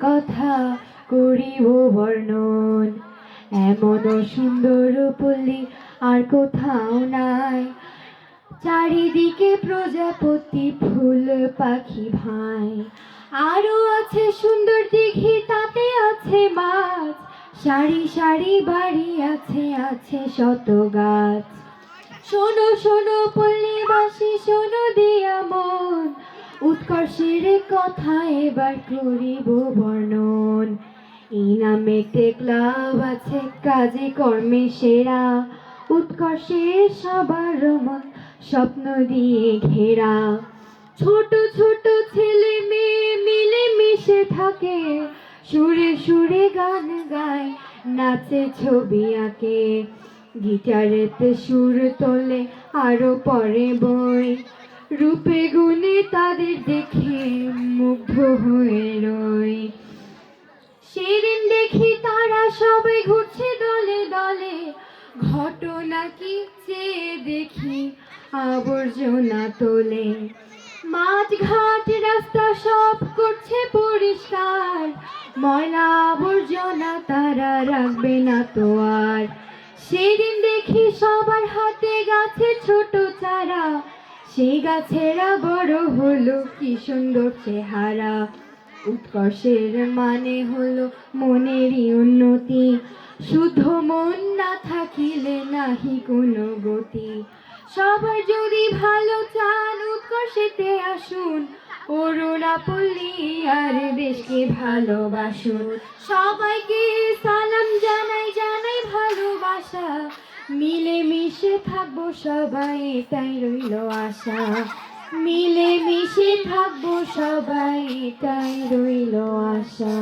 কথা করিব বর্ণন। এমন সুন্দর পল্লী আর কোথাও নাই, চারিদিকে প্রজাপতি ফুল পাখি ভাই। আরো আছে সুন্দর দিঘি, তাতে আছে মাছ, সারি সারি বাড়ি আছে, আছে শত গাছ। শোনো শোনো পল্লীবাসী, শোনো দিয়া মন, উৎকর্ষের কথা এবার করিব বর্ণন। এই নামেতে ক্লাব আছে, কাজে কর্মে সেরা, উৎকর্ষের সবার মন স্বপ্ন দিয়ে ঘেরা। ছোট ছোট ছেলে মেয়ে মিলে মিশে থাকে, সুরে সুরে গান গায়, নাচে ছবি আঁকে। গিটারেতে সুর তোলে, আরো পরে বই, রূপে গুণে তাদের দেখে মুগ্ধ হয়ে রই। সেদিন দেখি তারা সবাই ঘুরছে দলে দলে, ঘটনা কি চেয়ে দেখি আবর্জনা তোলে। মাঠ ঘাট রাস্তা সব করছে পরিষ্কার, ময়লা আবর্জনা তারা রাখবে না তো আর। সেদিন দেখি সবার হাতে গাছে ছোট চারা, সেই গাছেরা বড় হলো কি সুন্দর চেহারা। উৎকর্ষের মানে হলো মনেরই উন্নতি, শুদ্ধ মন না থাকিলে নাহি কোনো গতি। সবার যদি ভালো চান উৎকর্ষেতে আসুন, অরুণাপল্লী আর দেশকে ভালোবাসুন। সবাইকে সালাম জানাই, জানাই ভালোবাসা, মিলে মিশে থাকবো সবাই এটাই রইল আশা। মিলে মিশে থাকবো সবাই এটাই রইল আশা।